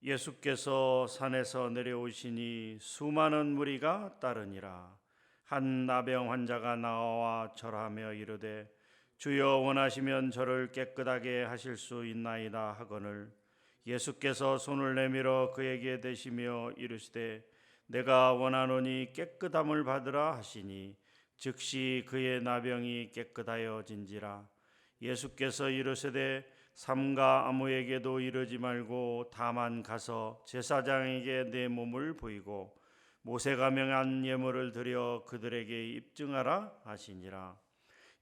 예수께서 산에서 내려오시니 수많은 무리가 따르니라. 한 나병 환자가 나와 절하며 이르되 주여 원하시면 저를 깨끗하게 하실 수 있나이다 하거늘 예수께서 손을 내밀어 그에게 대시며 이르시되 내가 원하노니 깨끗함을 받으라 하시니 즉시 그의 나병이 깨끗하여진지라. 예수께서 이르시되 삼가 아무에게도 이르지 말고 다만 가서 제사장에게 내 몸을 보이고 모세가 명한 예물을 드려 그들에게 입증하라 하시니라.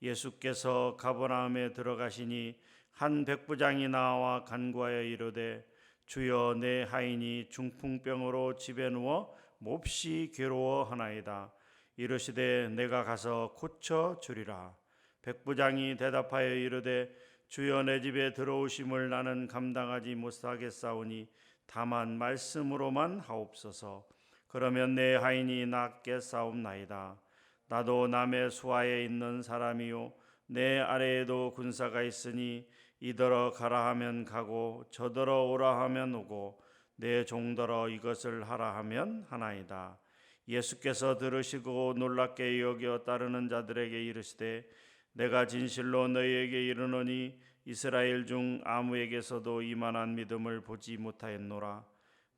예수께서 가버나움에 들어가시니 한 백부장이 나와 간구하여 이르되 주여 내 하인이 중풍병으로 집에 누워 몹시 괴로워하나이다. 이르시되 내가 가서 고쳐 주리라. 백부장이 대답하여 이르되 주여 내 집에 들어오심을 나는 감당하지 못하겠사오니 다만 말씀으로만 하옵소서. 그러면 내 하인이 낫겠사옵나이다. 나도 남의 수하에 있는 사람이요 내 아래에도 군사가 있으니 이더러 가라 하면 가고 저더러 오라 하면 오고 내 종더러 이것을 하라 하면 하나이다. 예수께서 들으시고 놀랍게 여겨 따르는 자들에게 이르시되 내가 진실로 너희에게 이르노니 이스라엘 중 아무에게서도 이만한 믿음을 보지 못하였노라.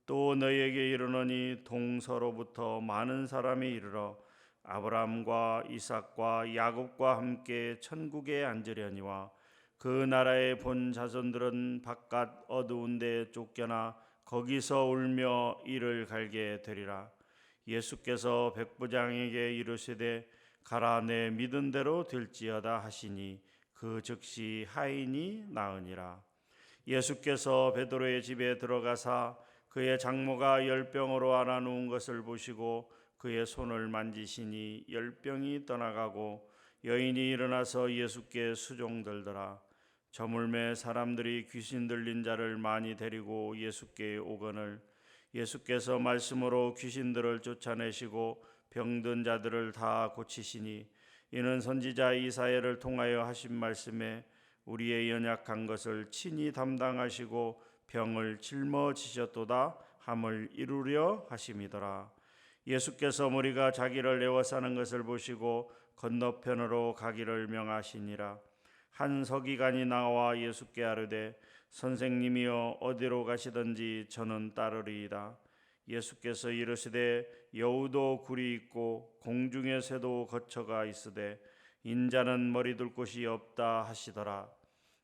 또 너희에게 이르노니 동서로부터 많은 사람이 이르러 아브라함과 이삭과 야곱과 함께 천국에 앉으려니와 그 나라의 본 자손들은 바깥 어두운 데 쫓겨나 거기서 울며 이를 갈게 되리라. 예수께서 백부장에게 이르시되 가라 내 믿은 대로 될지어다 하시니 그 즉시 하인이 나으니라. 예수께서 베드로의 집에 들어가사 그의 장모가 열병으로 앓아 누운 것을 보시고 그의 손을 만지시니 열병이 떠나가고 여인이 일어나서 예수께 수종들더라. 저물매 사람들이 귀신 들린 자를 많이 데리고 예수께 오거늘 예수께서 말씀으로 귀신들을 쫓아내시고 병든 자들을 다 고치시니 이는 선지자 이사야를 통하여 하신 말씀에 우리의 연약한 것을 친히 담당하시고 병을 짊어지셨도다 함을 이루려 하심이더라. 예수께서 무리가 자기를 에워싸는 것을 보시고 건너편으로 가기를 명하시니라. 한 서기관이 나와 예수께 아뢰되 선생님이여 어디로 가시든지 저는 따르리이다. 예수께서 이르시되 여우도 굴이 있고 공중의 새도 거처가 있으되 인자는 머리 둘 곳이 없다 하시더라.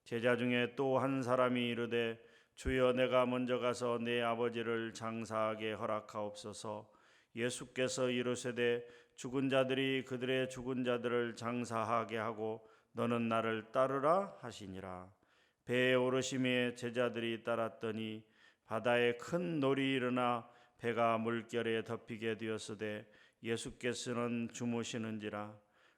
제자 중에 또 한 사람이 이르되 주여 내가 먼저 가서 내 아버지를 장사하게 허락하옵소서. 예수께서 이르시되 죽은 자들이 그들의 죽은 자들을 장사하게 하고 너는 나를 따르라 하시니라. 배에 오르심에 제자들이 따랐더니 바다에 큰 놀이 일어나 배가 물결에 덮이게 되었으되 예수께서는 주무시는지라.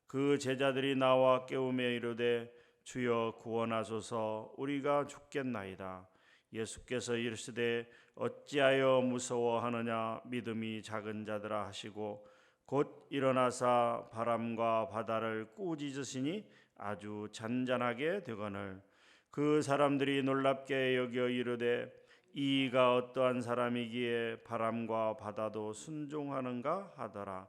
그 제자들이 나와 깨우며 이르되 주여 구원하소서 우리가 죽겠나이다. 예수께서 이르시되 어찌하여 무서워하느냐 믿음이 작은 자들아 하시고 곧 일어나사 바람과 바다를 꾸짖으시니 아주 잔잔하게 되거늘 그 사람들이 놀랍게 여겨 이르되 이가 어떠한 사람이기에 바람과 바다도 순종하는가 하더라.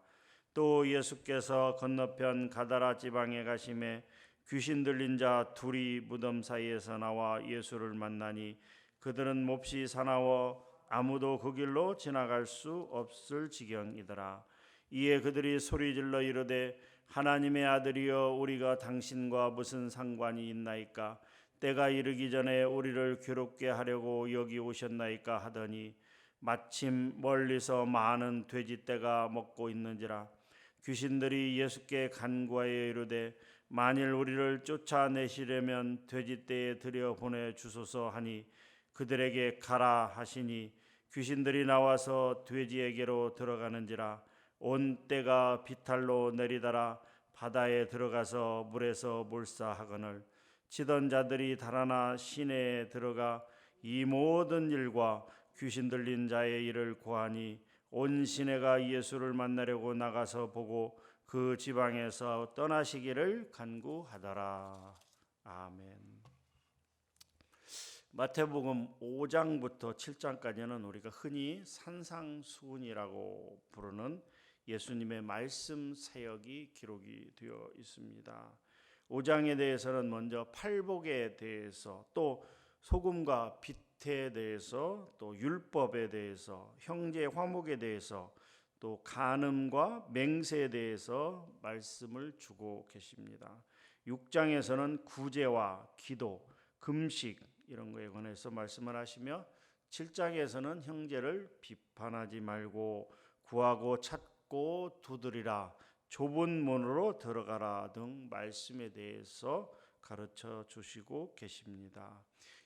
또 예수께서 건너편 가다라 지방에 가심에 귀신 들린 자 둘이 무덤 사이에서 나와 예수를 만나니 그들은 몹시 사나워 아무도 그 길로 지나갈 수 없을 지경이더라. 이에 그들이 소리질러 이르되 하나님의 아들이여 우리가 당신과 무슨 상관이 있나이까? 때가 이르기 전에 우리를 괴롭게 하려고 여기 오셨나이까 하더니 마침 멀리서 많은 돼지떼가 먹고 있는지라. 귀신들이 예수께 간구하여 이르되 만일 우리를 쫓아내시려면 돼지떼에 들여보내 주소서 하니 그들에게 가라 하시니 귀신들이 나와서 돼지에게로 들어가는지라. 온 떼가 비탈로 내리달아 바다에 들어가서 물에서 몰사하거늘 치던 자들이 달아나 시내에 들어가 이 모든 일과 귀신 들린 자의 일을 고하니 온 시내가 예수를 만나려고 나가서 보고 그 지방에서 떠나시기를 간구하더라. 아멘. 마태복음 5장부터 7장까지는 우리가 흔히 산상수훈이라고 부르는 예수님의 말씀 사역이 기록이 되어 있습니다. 5장에 대해서는 먼저 팔복에 대해서, 또 소금과 빛에 대해서, 또 율법에 대해서, 형제 화목에 대해서, 또 간음과 맹세에 대해서 말씀을 주고 계십니다. 6장에서는 구제와 기도, 금식 이런 거에 관해서 말씀을 하시며, 7장에서는 형제를 비판하지 말고 구하고 찾고 두드리라, 좁은 문으로 들어가라 등 말씀에 대해서 가르쳐 주시고 계십니다.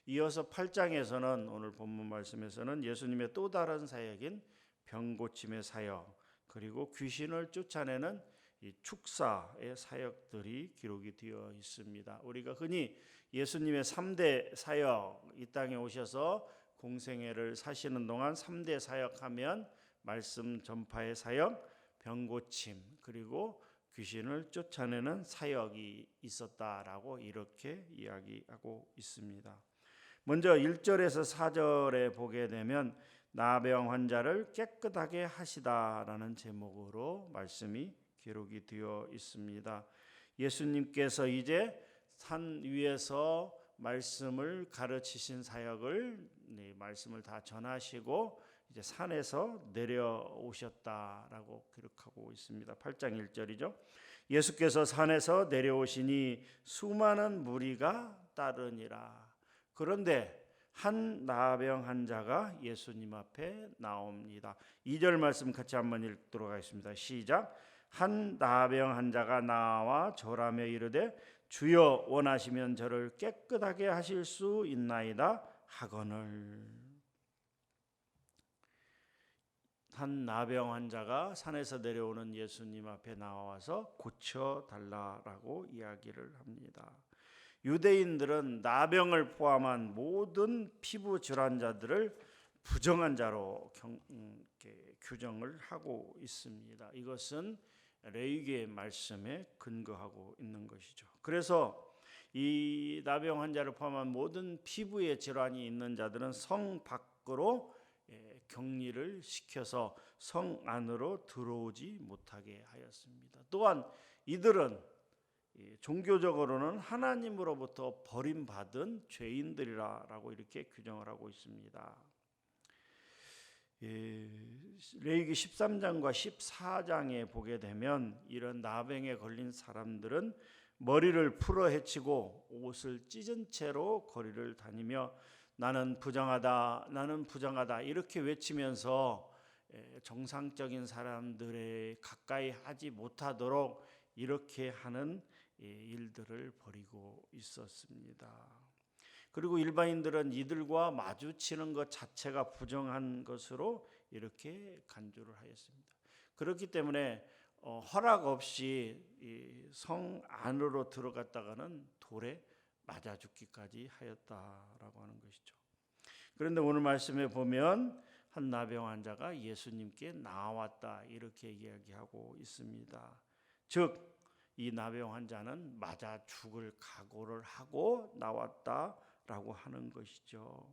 이어서 8장에서는 오늘 본문 말씀에서는 예수님의 또 다른 사역인 병고침의 사역, 그리고 귀신을 쫓아내는 이 축사의 사역들이 기록이 되어 있습니다. 우리가 흔히 예수님의 3대 사역, 이 땅에 오셔서 공생애를 사시는 동안 3대 사역하면 말씀 전파의 사역, 병고침, 그리고 귀신을 쫓아내는 사역이 있었다라고 이렇게 이야기하고 있습니다. 먼저 1절에서 4절에 보게 되면 나병 환자를 깨끗하게 하시다라는 제목으로 말씀이 기록이 되어 있습니다. 예수님께서 이제 산 위에서 말씀을 가르치신 사역을 말씀을 다 전하시고 이제 산에서 내려오셨다라고 기록하고 있습니다. 8장 1절이죠. 예수께서 산에서 내려오시니 수많은 무리가 따르니라. 그런데 한 나병 환자가 예수님 앞에 나옵니다. 2절 말씀 같이 한번 읽도록 하겠습니다. 시작. 한 나병 환자가 나와 절하며 이르되 주여 원하시면 저를 깨끗하게 하실 수 있나이다 하거늘. 한 나병 환자가 산에서 내려오는 예수님 앞에 나와서 고쳐달라고 이야기를 합니다. 유대인들은 나병을 포함한 모든 피부 질환자들을 부정한 자로 규정을 하고 있습니다. 이것은 레위기의 말씀에 근거하고 있는 것이죠. 그래서 이 나병 환자를 포함한 모든 피부에 질환이 있는 자들은 성 밖으로 격리를 시켜서 성 안으로 들어오지 못하게 하였습니다. 또한 이들은 종교적으로는 하나님으로부터 버림받은 죄인들이라고 이렇게 규정을 하고 있습니다. 레위기 13장과 14장에 보게 되면 이런 나병에 걸린 사람들은 머리를 풀어 헤치고 옷을 찢은 채로 거리를 다니며 나는 부정하다, 나는 부정하다 이렇게 외치면서 정상적인 사람들에 가까이 하지 못하도록 이렇게 하는 일들을 벌이고 있었습니다. 그리고 일반인들은 이들과 마주치는 것 자체가 부정한 것으로 이렇게 간주를 하였습니다. 그렇기 때문에 허락 없이 성 안으로 들어갔다가는 돌에 맞아 죽기까지 하였다라고 하는 것이죠. 그런데 오늘 말씀에 보면 한 나병 환자가 예수님께 나왔다 이렇게 이야기하고 있습니다. 즉 이 나병 환자는 맞아 죽을 각오를 하고 나왔다라고 하는 것이죠.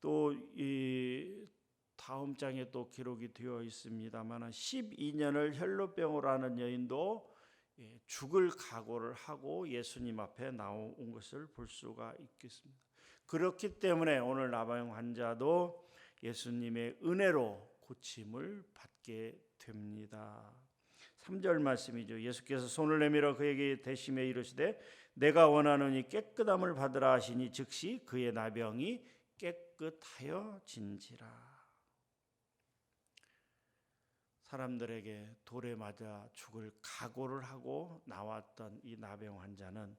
또 이 다음 장에 또 기록이 되어 있습니다만 12년을 혈루병으로 하는 여인도 죽을 각오를 하고 예수님 앞에 나온 것을 볼 수가 있겠습니다. 그렇기 때문에 오늘 나병 환자도 예수님의 은혜로 고침을 받게 됩니다. 3절 말씀이죠. 예수께서 손을 내밀어 그에게 대시며 이르시되 내가 원하노니 깨끗함을 받으라 하시니 즉시 그의 나병이 깨끗하여 진지라. 사람들에게 돌에 맞아 죽을 각오를 하고 나왔던 이 나병 환자는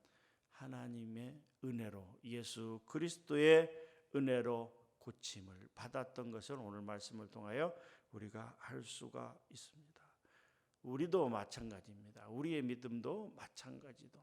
하나님의 은혜로, 예수 그리스도의 은혜로 고침을 받았던 것을 오늘 말씀을 통하여 우리가 알 수가 있습니다. 우리도 마찬가지입니다. 우리의 믿음도 마찬가지도.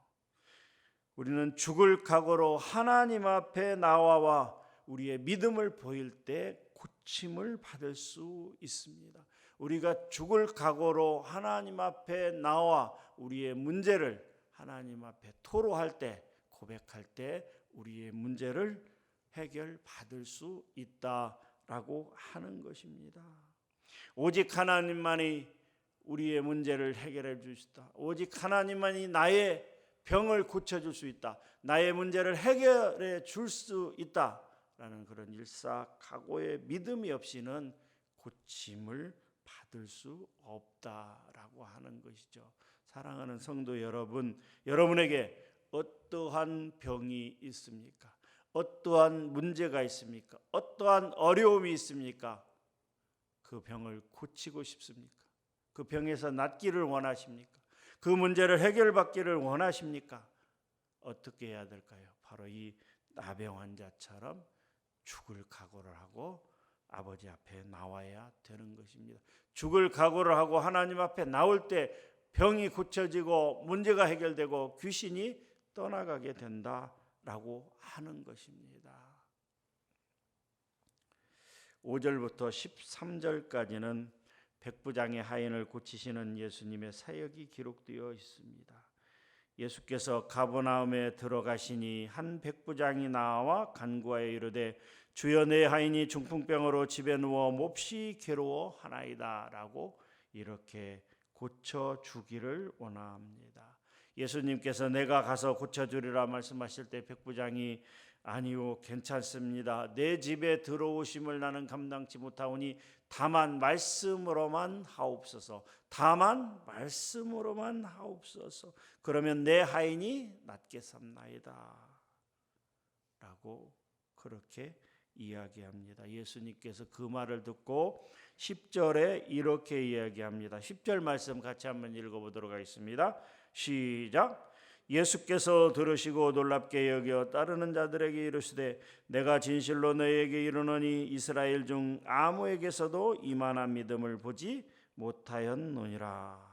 우리는 죽을 각오로 하나님 앞에 나와 우리의 믿음을 보일 때 고침을 받을 수 있습니다. 우리가 죽을 각오로 하나님 앞에 나와 우리의 문제를 하나님 앞에 토로할 때, 고백할 때 우리의 문제를 해결받을 수 있다라고 하는 것입니다. 오직 하나님만이 우리의 문제를 해결해 줄 수 있다. 오직 하나님만이 나의 병을 고쳐줄 수 있다. 나의 문제를 해결해 줄 수 있다라는 그런 일사각오의 믿음이 없이는 고침을 받을 수 없다라고 하는 것이죠. 사랑하는 성도 여러분, 여러분에게 어떠한 병이 있습니까? 어떠한 문제가 있습니까? 어떠한 어려움이 있습니까? 그 병을 고치고 싶습니까? 그 병에서 낫기를 원하십니까? 그 문제를 해결받기를 원하십니까? 어떻게 해야 될까요? 바로 이 나병 환자처럼 죽을 각오를 하고 아버지 앞에 나와야 되는 것입니다. 죽을 각오를 하고 하나님 앞에 나올 때 병이 고쳐지고 문제가 해결되고 귀신이 떠나가게 된다라고 하는 것입니다. 5절부터 13절까지는 백부장의 하인을 고치시는 예수님의 사역이 기록되어 있습니다. 예수께서 가버나움에 들어가시니 한 백부장이 나와 간구하여 이르되 주여 내 하인이 중풍병으로 집에 누워 몹시 괴로워하나이다 라고 이렇게 고쳐주기를 원합니다. 예수님께서 내가 가서 고쳐주리라 말씀하실 때 백부장이 아니요 괜찮습니다. 내 집에 들어오심을 나는 감당치 못하오니 다만 말씀으로만 하옵소서. 다만 말씀으로만 하옵소서. 그러면 내 하인이 낫겠습나이다 라고 그렇게 이야기합니다. 예수님께서 그 말을 듣고 10절에 이렇게 이야기합니다. 10절 말씀 같이 한번 읽어보도록 하겠습니다. 시작. 예수께서 들으시고 놀랍게 여겨 따르는 자들에게 이르시되 내가 진실로 너희에게 이르노니 이스라엘 중 아무에게서도 이만한 믿음을 보지 못하였느니라.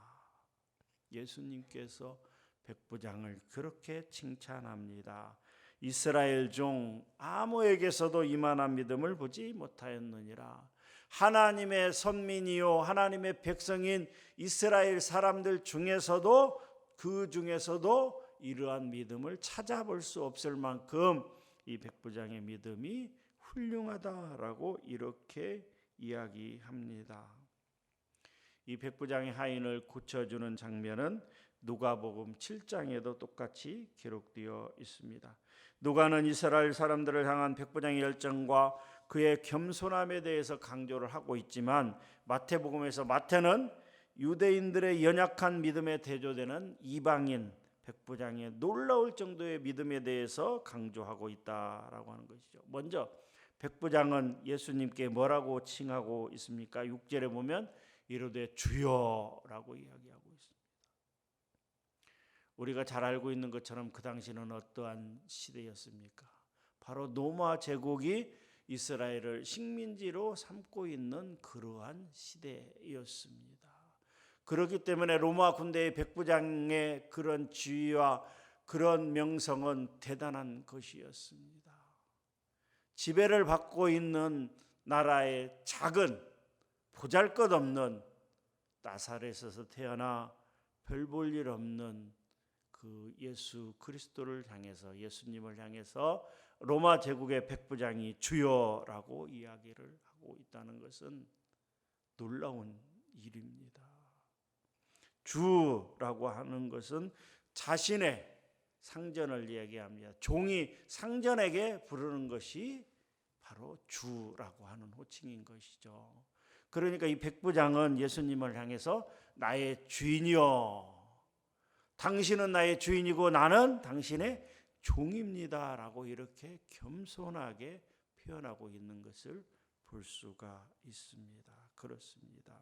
예수님께서 백부장을 그렇게 칭찬합니다. 이스라엘 중 아무에게서도 이만한 믿음을 보지 못하였느니라. 하나님의 선민이요 하나님의 백성인 이스라엘 사람들 중에서도 그 중에서도 이러한 믿음을 찾아볼 수 없을 만큼 이 백부장의 믿음이 훌륭하다라고 이렇게 이야기합니다. 이 백부장의 하인을 고쳐주는 장면은 누가복음 7장에도 똑같이 기록되어 있습니다. 누가는 이스라엘 사람들을 향한 백부장의 열정과 그의 겸손함에 대해서 강조를 하고 있지만 마태복음에서 마태는 유대인들의 연약한 믿음에 대조되는 이방인 백부장의 놀라울 정도의 믿음에 대해서 강조하고 있다라고 하는 것이죠. 먼저 백부장은 예수님께 뭐라고 칭하고 있습니까? 6절에 보면 이르되 주여라고 이야기하고 있습니다. 우리가 잘 알고 있는 것처럼 그 당시는 어떠한 시대였습니까? 바로 로마 제국이 이스라엘을 식민지로 삼고 있는 그러한 시대였습니다. 그렇기 때문에 로마 군대의 백부장의 그런 지위와 그런 명성은 대단한 것이었습니다. 지배를 받고 있는 나라의 작은 보잘것없는 나사렛에서 태어나 별 볼 일 없는 그 예수 그리스도를 향해서 예수님을 향해서 로마 제국의 백부장이 주여라고 이야기를 하고 있다는 것은 놀라운 일입니다. 주라고 하는 것은 자신의 상전을 이야기합니다. 종이 상전에게 부르는 것이 바로 주라고 하는 호칭인 것이죠. 그러니까 이 백부장은 예수님을 향해서 나의 주인이요, 당신은 나의 주인이고 나는 당신의 종입니다 라고 이렇게 겸손하게 표현하고 있는 것을 볼 수가 있습니다. 그렇습니다.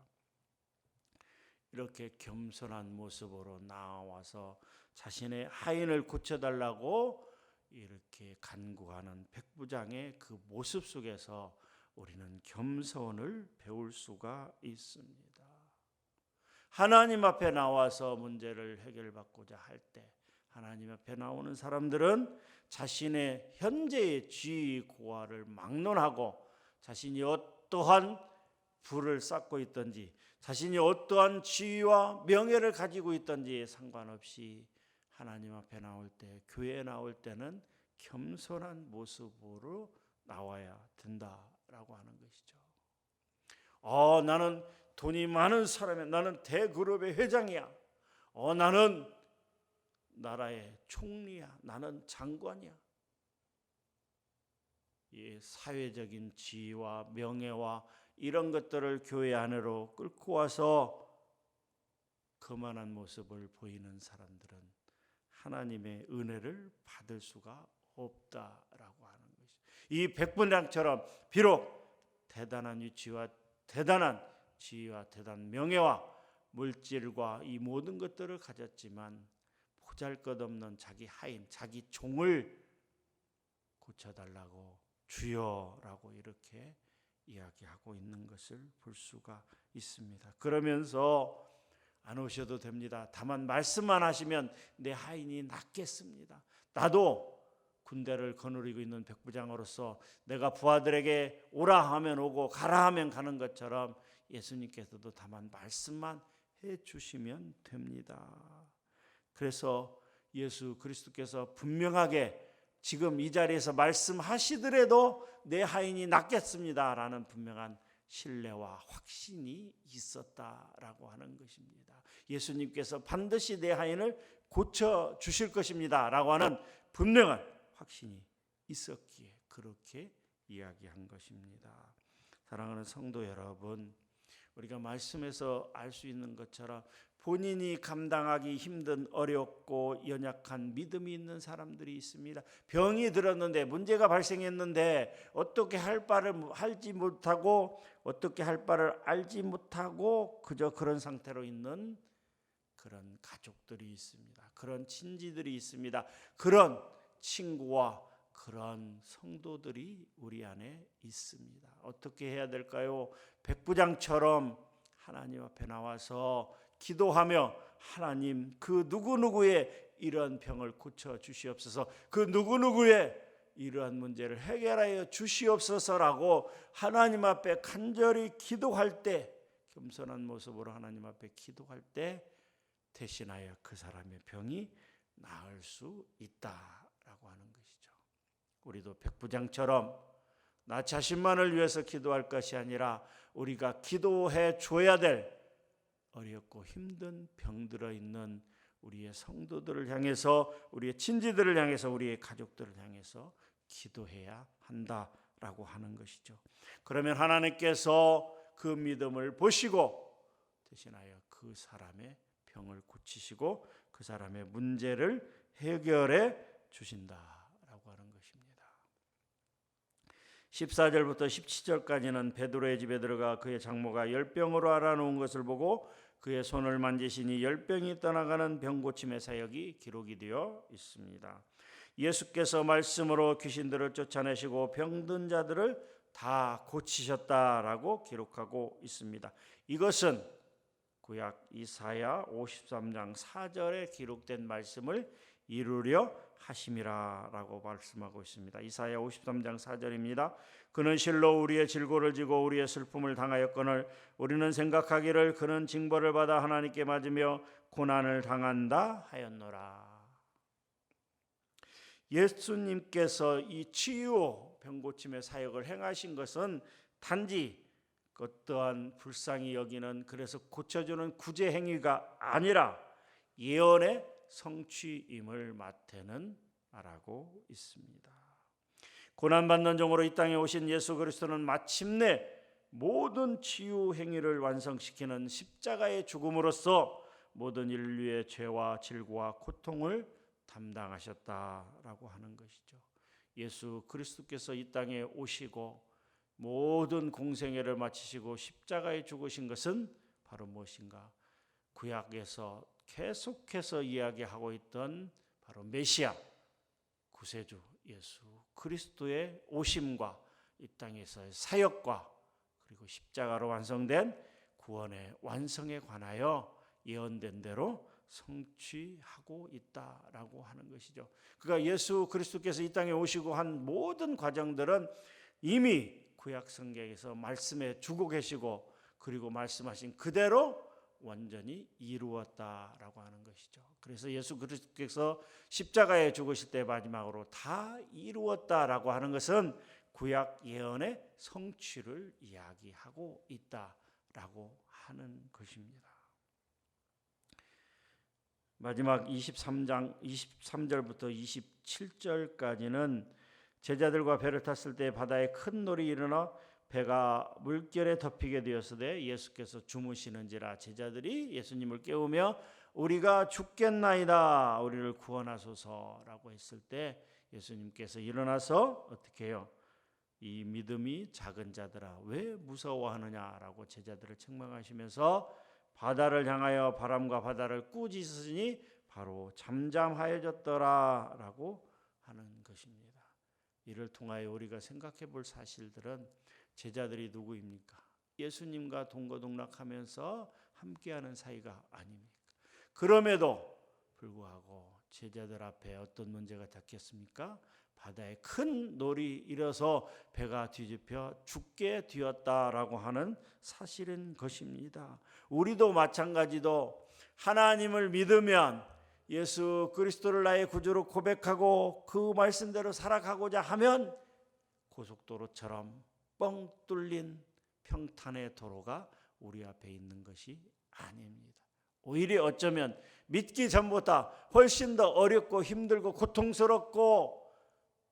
이렇게 겸손한 모습으로 나와서 자신의 하인을 고쳐달라고 이렇게 간구하는 백부장의 그 모습 속에서 우리는 겸손을 배울 수가 있습니다. 하나님 앞에 나와서 문제를 해결받고자 할 때 하나님 앞에 나오는 사람들은 자신의 현재의 지위 고하를 막론하고 자신이 어떠한 부를 쌓고 있든지 자신이 어떠한 지위와 명예를 가지고 있든지 상관없이 하나님 앞에 나올 때, 교회에 나올 때는 겸손한 모습으로 나와야 된다라고 하는 것이죠. 나는 돈이 많은 사람이야. 나는 대그룹의 회장이야. 나는 나라의 총리야. 나는 장관이야. 이 사회적인 지위와 명예와 이런 것들을 교회 안으로 끌고 와서 거만한 모습을 보이는 사람들은 하나님의 은혜를 받을 수가 없다라고 하는 것이죠. 이 백부장처럼 비록 대단한 위치와 대단한 지위와 대단한 명예와 물질과 이 모든 것들을 가졌지만 보잘것없는 자기 하인, 자기 종을 고쳐달라고 주여라고 이렇게 이야기하고 있는 것을 볼 수가 있습니다. 그러면서 안 오셔도 됩니다. 다만 말씀만 하시면 내 하인이 낫겠습니다. 나도 군대를 거느리고 있는 백부장으로서 내가 부하들에게 오라 하면 오고 가라 하면 가는 것처럼 예수님께서도 다만 말씀만 해주시면 됩니다. 그래서 예수 그리스도께서 분명하게 지금 이 자리에서 말씀하시더라도 내 하인이 낫겠습니다라는 분명한 신뢰와 확신이 있었다라고 하는 것입니다. 예수님께서 반드시 내 하인을 고쳐주실 것입니다라고 하는 분명한 확신이 있었기에 그렇게 이야기한 것입니다. 사랑하는 성도 여러분, 우리가 말씀에서 알 수 있는 것처럼 본인이 감당하기 힘든 어렵고 연약한 믿음이 있는 사람들이 있습니다. 병이 들었는데 문제가 발생했는데 어떻게 할 바를 알지 못하고 어떻게 할 바를 알지 못하고 그저 그런 상태로 있는 그런 가족들이 있습니다. 그런 친지들이 있습니다. 그런 친구와 그런 성도들이 우리 안에 있습니다. 어떻게 해야 될까요? 백부장처럼 하나님 앞에 나와서 기도하며 하나님 그 누구누구의 이러한 병을 고쳐 주시옵소서, 그 누구누구의 이러한 문제를 해결하여 주시옵소서라고 하나님 앞에 간절히 기도할 때, 겸손한 모습으로 하나님 앞에 기도할 때 대신하여 그 사람의 병이 나을 수 있다라고 하는 것이죠. 우리도 백부장처럼 나 자신만을 위해서 기도할 것이 아니라 우리가 기도해 줘야 될 어렵고 힘든 병들어 있는 우리의 성도들을 향해서, 우리의 친지들을 향해서, 우리의 가족들을 향해서 기도해야 한다라고 하는 것이죠. 그러면 하나님께서 그 믿음을 보시고 대신하여 그 사람의 병을 고치시고 그 사람의 문제를 해결해 주신다라고 하는 것입니다. 14절부터 17절까지는 베드로의 집에 들어가 그의 장모가 열병으로 앓아놓은 것을 보고 그의 손을 만지시니 열병이 떠나가는 병고침의 사역이 기록이 되어 있습니다. 예수께서 말씀으로 귀신들을 쫓아내시고 병든 자들을 다 고치셨다라고 기록하고 있습니다. 이것은 구약 이사야 53장 4절에 기록된 말씀을 이루려 하심이라라고 말씀하고 있습니다. 이사야 53장 4절입니다. 그는 실로 우리의 질고를 지고 우리의 슬픔을 당하였거늘 우리는 생각하기를 그는 징벌을 받아 하나님께 맞으며 고난을 당한다 하였노라. 예수님께서 이 치유 병고침의 사역을 행하신 것은 단지 어떠한 불쌍히 여기는, 그래서 고쳐주는 구제 행위가 아니라 예언의 성취임을 마태는 말하고 있습니다. 고난받는 종으로 이 땅에 오신 예수 그리스도는 마침내 모든 치유 행위를 완성시키는 십자가의 죽음으로써 모든 인류의 죄와 질고와 고통을 담당하셨다라고 하는 것이죠. 예수 그리스도께서 이 땅에 오시고 모든 공생애를 마치시고 십자가에 죽으신 것은 바로 무엇인가? 구약에서 계속해서 이야기하고 있던 바로 메시아 구세주 예수 그리스도의 오심과 이 땅에서의 사역과 그리고 십자가로 완성된 구원의 완성에 관하여 예언된 대로 성취하고 있다라고 하는 것이죠. 그러니까 예수 그리스도께서 이 땅에 오시고 한 모든 과정들은 이미 구약 성경에서 말씀해 주고 계시고 그리고 말씀하신 그대로 완전히 이루었다라고 하는 것이죠. 그래서 예수 그리스도께서 십자가에 죽으실 때 마지막으로 다 이루었다라고 하는 것은 구약 예언의 성취를 이야기하고 있다라고 하는 것입니다. 마지막 23절부터 27절까지는 제자들과 배를 탔을 때 바다에 큰 놀이 일어나 배가 물결에 덮이게 되었으되 예수께서 주무시는지라 제자들이 예수님을 깨우며 우리가 죽겠나이다 우리를 구원하소서라고 했을 때 예수님께서 일어나서 어떻게 해요? 이 믿음이 작은 자들아 왜 무서워하느냐라고 제자들을 책망하시면서 바다를 향하여 바람과 바다를 꾸짖으니 바로 잠잠하여졌더라라고 하는 것입니다. 이를 통하여 우리가 생각해 볼 사실들은 제자들이 누구입니까? 예수님과 동거동락하면서 함께하는 사이가 아닙니까? 그럼에도 불구하고 제자들 앞에 어떤 문제가 닥쳤습니까? 바다에 큰 놀이 일어서 배가 뒤집혀 죽게 되었다라고 하는 사실인 것입니다. 우리도 마찬가지로 하나님을 믿으면 예수 그리스도를 나의 구주로 고백하고 그 말씀대로 살아가고자 하면 고속도로처럼 뻥 뚫린 평탄의 도로가 우리 앞에 있는 것이 아닙니다. 오히려 어쩌면 믿기 전보다 훨씬 더 어렵고 힘들고 고통스럽고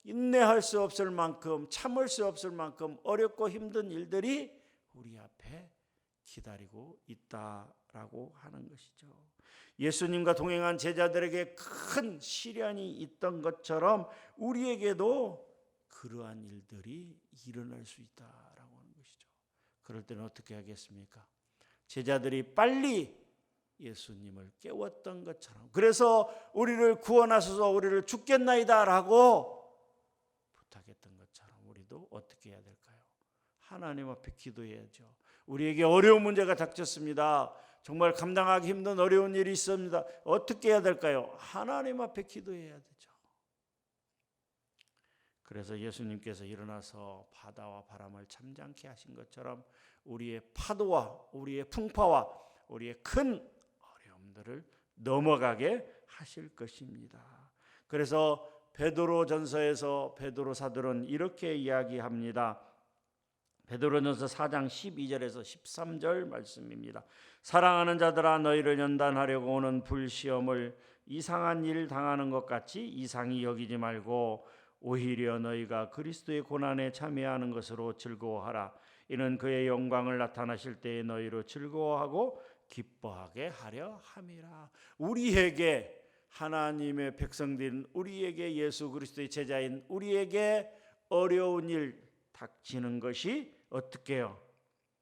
인내할 수 없을 만큼 참을 수 없을 만큼 어렵고 힘든 일들이 우리 앞에 기다리고 있다라고 하는 것이죠. 예수님과 동행한 제자들에게 큰 시련이 있던 것처럼 우리에게도 그러한 일들이 일어날 수 있다라고 하는 것이죠. 그럴 때는 어떻게 하겠습니까? 제자들이 빨리 예수님을 깨웠던 것처럼 그래서 우리를 구원하소서 우리를 죽겠나이다라고 부탁했던 것처럼 우리도 어떻게 해야 될까요? 하나님 앞에 기도해야죠. 우리에게 어려운 문제가 닥쳤습니다. 정말 감당하기 힘든 어려운 일이 있습니다. 어떻게 해야 될까요? 하나님 앞에 기도해야 되죠. 그래서 예수님께서 일어나서 바다와 바람을 잠잠케 하신 것처럼 우리의 파도와 우리의 풍파와 우리의 큰 어려움들을 넘어가게 하실 것입니다. 그래서 베드로전서에서 베드로 사도는 이렇게 이야기합니다. 베드로전서 4장 12절에서 13절 말씀입니다. 사랑하는 자들아 너희를 연단하려고 오는 불시험을 이상한 일 당하는 것 같이 이상히 여기지 말고 오히려 너희가 그리스도의 고난에 참여하는 것으로 즐거워하라. 이는 그의 영광을 나타나실 때에 너희로 즐거워하고 기뻐하게 하려 함이라. 우리에게 하나님의 백성들인 우리에게 예수 그리스도의 제자인 우리에게 어려운 일 닥치는 것이 어떻게 해요?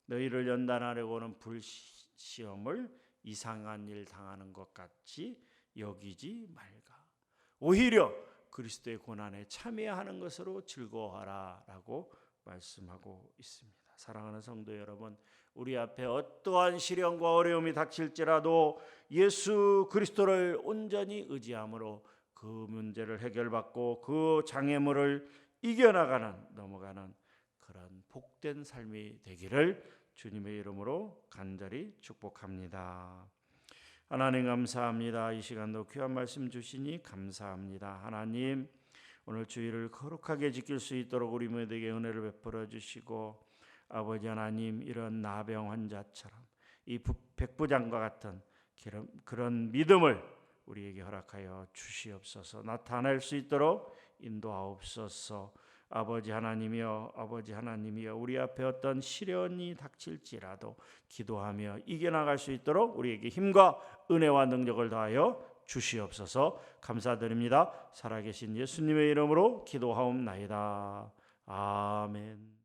너희를 연단하려고 하는 불시험을 이상한 일 당하는 것 같이 여기지 말가. 오히려 그리스도의 고난에 참여하는 것으로 즐거워하라 라고 말씀하고 있습니다. 사랑하는 성도 여러분, 우리 앞에 어떠한 시련과 어려움이 닥칠지라도 예수 그리스도를 온전히 의지함으로 그 문제를 해결받고 그 장애물을 이겨나가는 넘어가는 그런 복된 삶이 되기를 주님의 이름으로 간절히 축복합니다. 하나님 감사합니다. 이 시간도 귀한 말씀 주시니 감사합니다. 하나님 오늘 주일을 거룩하게 지킬 수 있도록 우리 모두에게 은혜를 베풀어 주시고 아버지 하나님 이런 나병 환자처럼 이 백부장과 같은 그런 믿음을 우리에게 허락하여 주시옵소서. 나타낼 수 있도록 인도하옵소서. 아버지 하나님이여 우리 앞에 어떤 시련이 닥칠지라도 기도하며 이겨나갈 수 있도록 우리에게 힘과 은혜와 능력을 더하여 주시옵소서. 감사드립니다. 살아계신 예수님의 이름으로 기도하옵나이다. 아멘.